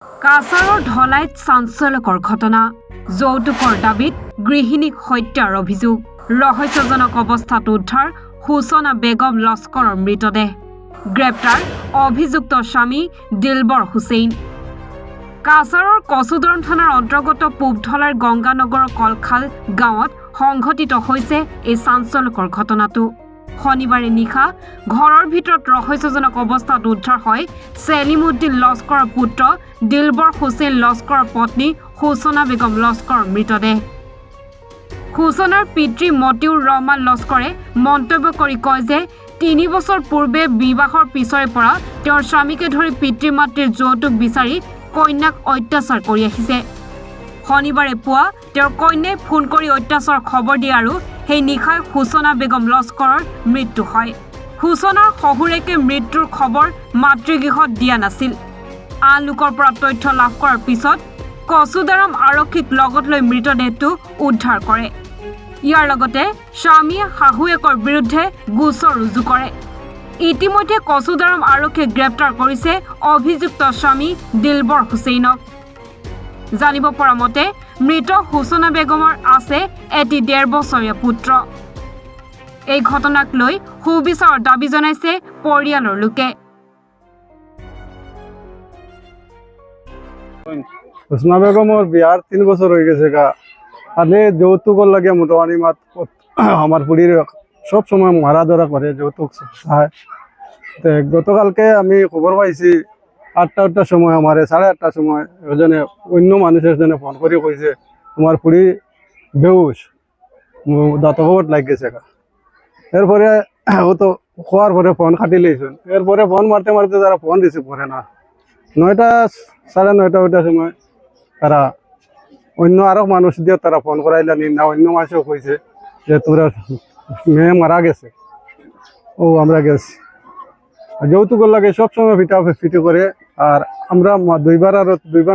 কাছাৰৰ ঢলাইত চাঞ্চল্যকৰ ঘটনা যৌতুকৰ দাবীত গৃহিণীক হত্যাৰ অভিযোগ ৰহস্যজনক অৱস্থাত উদ্ধাৰ হুছনা বেগম লস্কৰৰ মৃতদেহ গ্ৰেপ্তাৰ অভিযুক্ত স্বামী দিলবৰ হুছেইন কাছাৰৰ কচুদৰম থানাৰ অন্তৰ্গত পূবঢলাৰ গংগানগৰৰ কলখাল গাঁৱত সংঘটিত হৈছে এই চাঞ্চল্যকৰ ঘটনাটো শনিবাৰে নিশা ঘৰৰ ভিতৰত ৰহস্যজনক অৱস্থাত উদ্ধাৰ হয় সেলিমউদ্দিন লস্কৰৰ পুত্ৰ দিলবৰ হুছেইন লস্কৰৰ পত্নী হুছনা বেগম লস্কৰৰ মৃতদেহ হুছনাৰ পিতৃ মতিউৰ ৰহমান লস্কৰে মন্তব্য কৰি কয় যে ৩ বছৰ পূৰ্বে বিবাহৰ পিছৰে পৰা তেওঁৰ স্বামীকে ধৰি পিতৃ মাতৃৰ যৌতুক বিচাৰি কন্যাক অত্যাচাৰ কৰি আহিছে শনিবাৰে পুৱা তেওঁৰ কন্যাই ফোন কৰি অত্যাচাৰৰ খবৰ দিয়ে আৰু সেই নিশাই হুছনা বেগম লস্কৰৰ মৃত্যু হয় হুছনাৰ শহুৰেকে মৃত্যুৰ খবৰ মাতৃগৃহত দিয়া নাছিল আন লোকৰ পৰা তথ্য লাভ কৰাৰ পিছত কচুদাৰাম আৰক্ষীক লগত লৈ মৃতদেহটো উদ্ধাৰ কৰে ইয়াৰ লগতে স্বামীয়ে শাহুৱেকৰ বিৰুদ্ধে গোচৰ ৰুজু কৰে ইতিমধ্যে কচুদাৰাম আৰক্ষীয়ে গ্ৰেপ্তাৰ কৰিছে অভিযুক্ত স্বামী দিলবৰ হুছেইনক জানিব পৰা মতে মৃত হুছনা বেগমৰ আছে এটি ১.৫ বছৰীয়া পুত্ৰ এই ঘটনাক লৈ সুবিচাৰৰ দাবী জনাইছে পৰিয়ালৰ লোকে হুছনা বেগমৰ বিয়াৰ ৩ বছৰ হৈ গেছে গা আনে যৌতুকৰ লাগে মোটামুটি মাত আমার বুড়ির সব সময় মারা ধরা করে যৌতুক চায় গতকালকে আমি খবর পাইছি ৮টার সময় আমার ৮:৩০ সময় এজনে অন্য মানুষের জন্য ফোন করে কইছে তোমার বুড়ি বেউস দাঁতকবত লাগ গেছে গা এরপরে ও তো খোয়ার পরে ফোন কাটি লইছেন এরপরে ফোন মারতে মারতে তারা ফোন রিসিভ করে না ৯টা ৯:৩০ ওইটার সময় তারা অন্য আরো মানুষ দিয়ে তারা ফোন করাইলানি না অন্য মানুষও কইছে যে তোরা মেয়ে মারা গেছে ও আমরা গেছি যৌতুকের লাগে সবসময় ফিটি করে আর আমরা দুইবার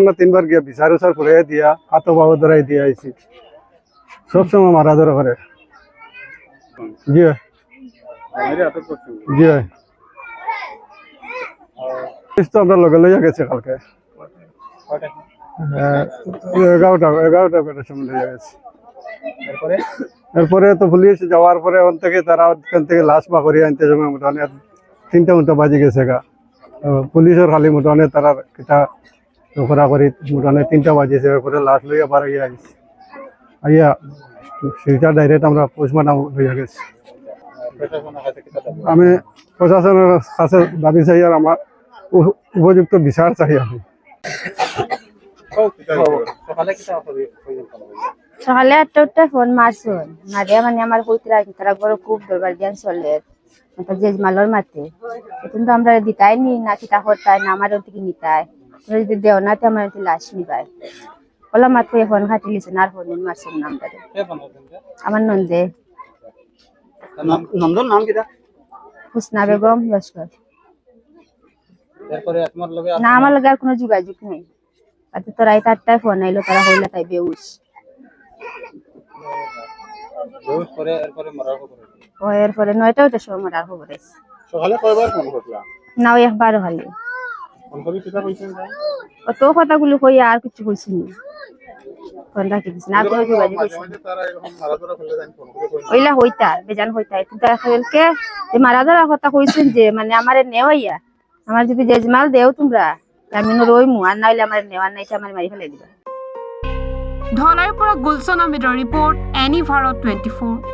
না ৩বার গিয়ে বিচার উচার করে দিয়া হাত বাবু ধরাই দিয়ে আইছি সবসময় মারা ধরা করে জি জি তো আমরা লগে লইয়া গেছে কালকে ১১টা বেটার সময় লইয়া গেছে এরপরে তো পুলিশ যাওয়ার পরে ওখান থেকে তারা ওখান থেকে লাশ বা করিয়ে আনতে সময় মোটামুটি ৩টা বাজি গেছে গা পুলিশের খালি মোটামুটি তারা কিতা করা করি মোটামুটি ৩টা বাজিছে এরপরে লাশ লইয়া বার হইয়া গেছে আইয়া সেইটা ডাইরেক্ট আমরা পোস্টমর্টম হইয়া গেছি আমি প্রশাসনের কাছে দাবি চাই আর আমার উপযুক্ত বিচার চাই আমি সকালে ৮টা ফোন মারছুন মারিয়া মানে আমার কইতরা তারা বড় খুব দরবার জ্ঞান চলে যে মালর মাতে কিন্তু আমরা দিতাই নি না কিতা হতাই না আমার থেকে নিতাই যদি দেও না তো আমার লাশ নিবাই ওলা মাত কই ফোন খাটিলিছে না ফোন মারছুন নাম্বারে আমার নন্দে নন্দন নাম কিটা হুসনা বেগম লস্কর এরপরে তোমার লগে না আমার লগে আর কোনো যোগাযোগ নেই আচ্ছা তো রাত ৮টায় ফোন আইলো তারা হইলা তাই বেউস পরে এরপরে মরার খবর ও এরপরে ৯টা ওইটার সময় মরার খবর আছে সকালে কয়বার ফোন করলা না একবার হলে ফোন করে কিটা কইছেন ও তো কথাগুলো কই আর কিছু কইছি না ফোন রাখি দিছ না কোনো যোগাযোগ কইছি তারা এরকম মারা ধরা ফেলে দেন ফোন করে ওইলা হইতা বেজান হইতা কিন্তু আজকালকে যে মারা ধরা কথা কইছেন যে মানে আমারে নেওয়াইয়া আমার যদি জেজমাল দেও তোমরা আমি রইমু আর নাইলে আমার নেওয়ার নাই আমার মারি ফেলে দিবা ঢলাইৰ পৰা গুলছন আহমেদৰ ৰিপৰ্ট এনি ভাৰত 24